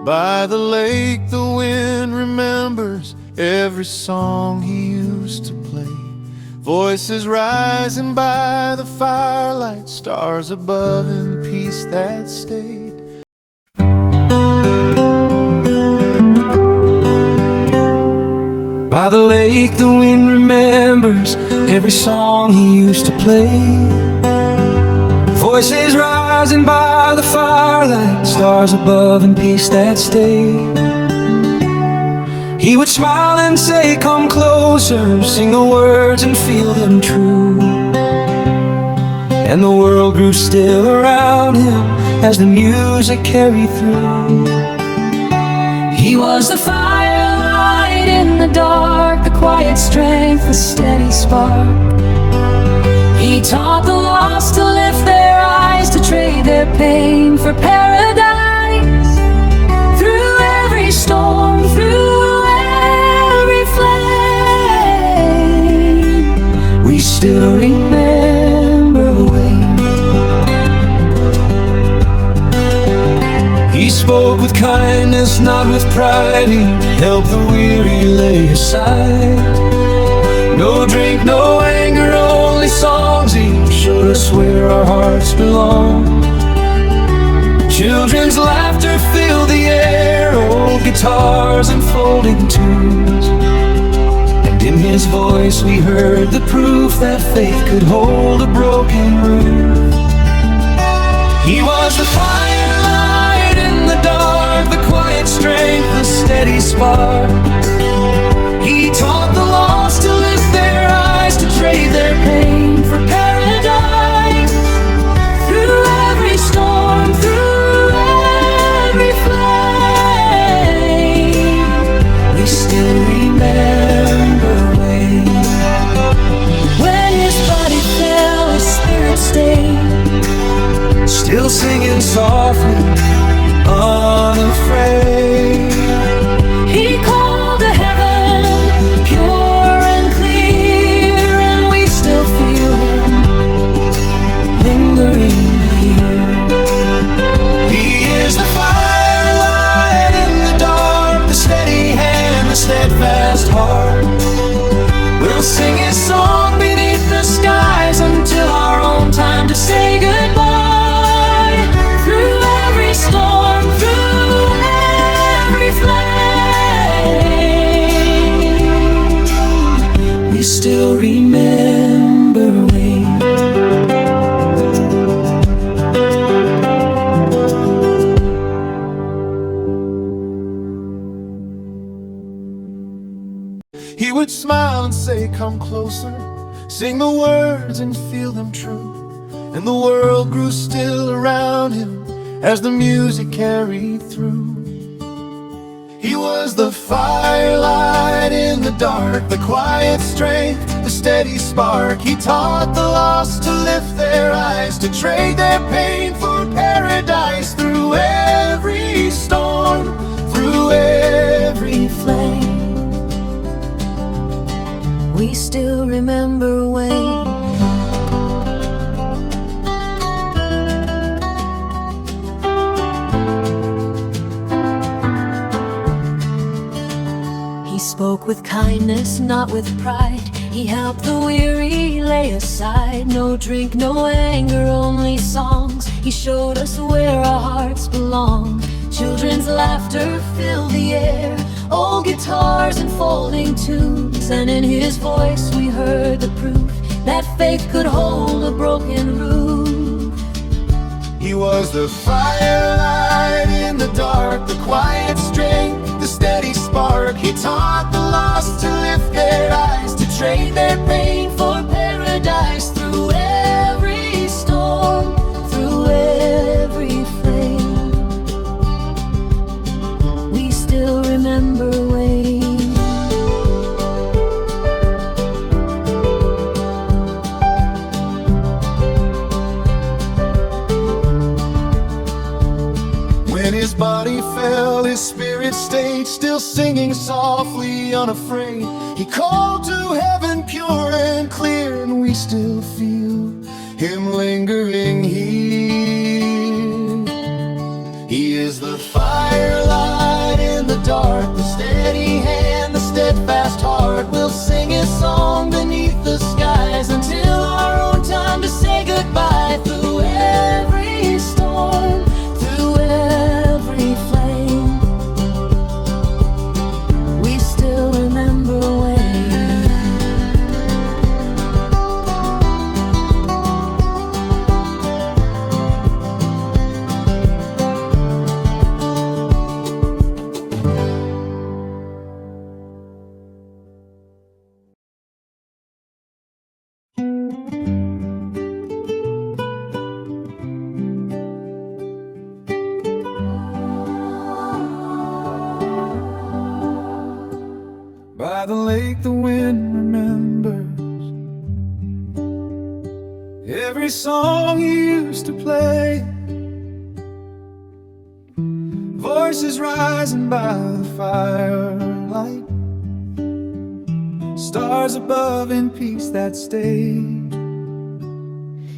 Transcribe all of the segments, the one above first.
By the lake the wind remembers every song he used to play. Voices rising by the firelight, stars above in peace that stayed. By the lake the wind remembers every song he used to play. Voices rising by the firelight, stars above in peace that stayed. He would smile and say, come closer, sing the words and feel them true. And the world grew still around him as the music carried through. He was the firelight in the dark, the quiet strength, the steady spark. He taught the lost to lift their eyes, to trade their pain for paradise. Through every storm, through every flame, we still remember Wayne. He spoke with kindness, not with pride. He helped the weary lay aside. No drink, no anger, only songs. He showed us where our hearts belong. Children's laughter filled the air, old guitars and folding tunes. And in his voice we heard the proof that faith could hold a broken roof. He was the firelight in the dark, the quiet strength, the steady spark. He taught the lost to lift their eyes, to trade their pain for paradise. Through every storm, through every flame, we still remember Wayne. When his body fell, his spirit stayed, still singing softly, unafraid. He called to heaven, pure and clear, and we still feel him lingering here. He is the firelight in the dark, the steady hand, the steadfast heart. We'll sing his song beneath the skies until our own time to say goodbye. Through every storm, through every flame, we still remember Wayne. He would smile and say, come closer, sing the words and feel them true. And the world grew still around him as the music carried through. He was the firelight in the dark, the quiet strength, the steady spark. He taught the lost to lift their eyes, to trade their pain for paradise. Through every storm, through every flame, we still remember Wayne. He spoke with kindness, not with pride. He helped the weary lay aside. No drink, no anger, only songs. He showed us where our hearts belong. Children's laughter filled the air, old guitars and folding tunes. And in his voice we heard the proof that faith could hold a broken roof. He was the firelight in the dark, the quiet strength, the steady spark. He taught the lost to lift their eyes, to trade their pain for paradise. Through every storm, through every flame, we still remember Wayne. When his body fell, his spirit stayed, still singing softly, unafraid. He called to heaven pure and clear, and we still feel him lingering here. He is the firelight By the lake the wind remembers every song he used to play. Voices rising by the firelight, stars above in peace that stayed.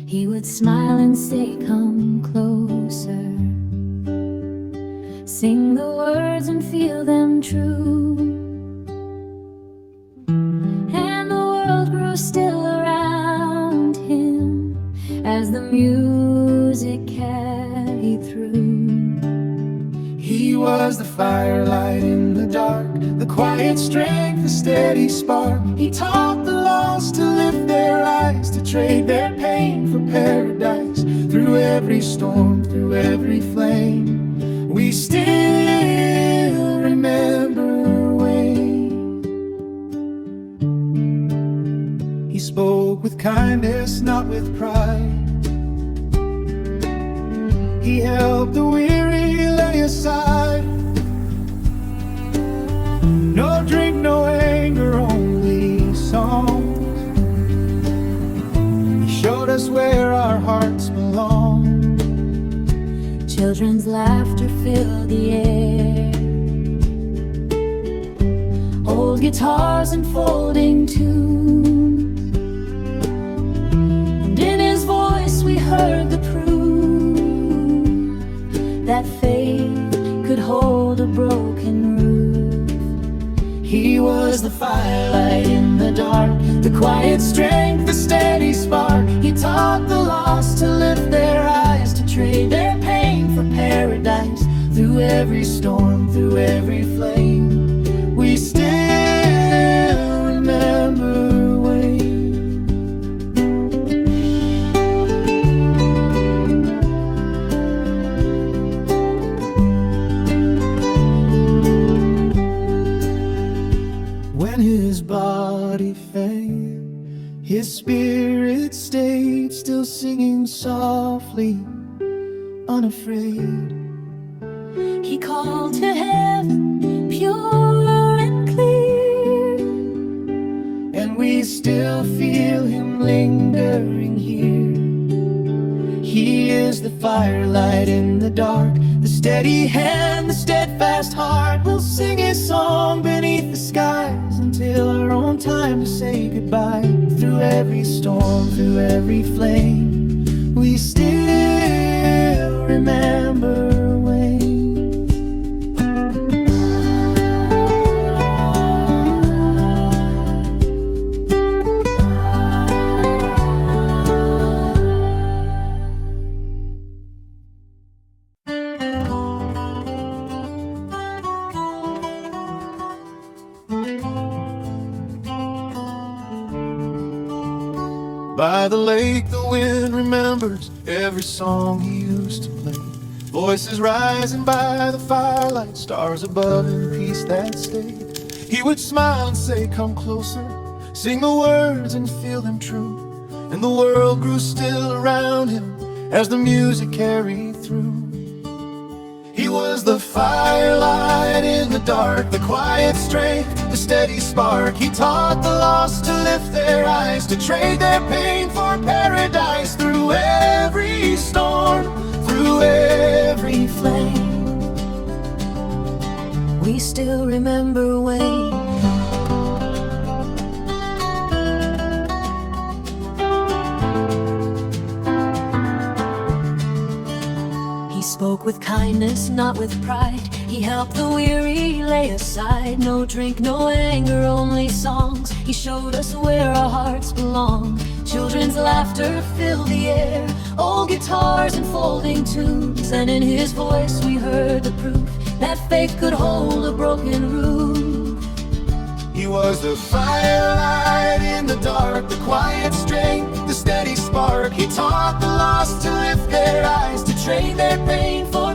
He would smile and say, "Come closer." Sing the words and feel them true. And the world grew still around him as the music carried through. He was the firelight in the dark, the quiet strength, the steady spark. He taught the lost to lift their eyes, to trade their pain for paradise. Through every storm, through every flame, we still remember Wayne. He spoke with kindness, not with pride. He helped the weary lay aside. No drink, no anger, only songs. He showed us where our hearts belong. Children's laughter filled the air, old guitars unfolding tunes, and in his voice we heard the proof that faith could hold a broken roof. He was the firelight in the dark, the quiet strength, the steady spark. He taught the lost to lift their eyes, to trade their pain for paradise. Through every storm, through every flame, we still remember Wayne. When his body faded, his spirit stayed, still singing softly, unafraid. He called to heaven, pure and clear, and we still feel him lingering here. He is the firelight in the dark, the steady hand, the steadfast heart. We'll sing his song beneath the skies until our own time to say goodbye. Through every storm, through every flame, we still remember Wayne. By the lake the wind remembers every song he used to play. Voices rising by the firelight, stars above in peace that stayed. He would smile and say, "Come closer." Sing the words and feel them true. And the world grew still around him as the music carried through. He was the firelight in the dark, the quiet strength, the steady spark. He taught the lost to lift their eyes, to trade their pain for paradise. Through every storm, through every flame, we still remember Wayne. He spoke with kindness, not with pride. He helped the weary lay aside. No drink, no anger, only songs. He showed us where our hearts belong. Children's laughter filled the air, old guitars unfolding tunes, and in his voice we heard the proof that faith could hold a broken roof. He was the firelight in the dark, the quiet strength, the steady spark. He taught the lost to lift their eyes, to trade their pain for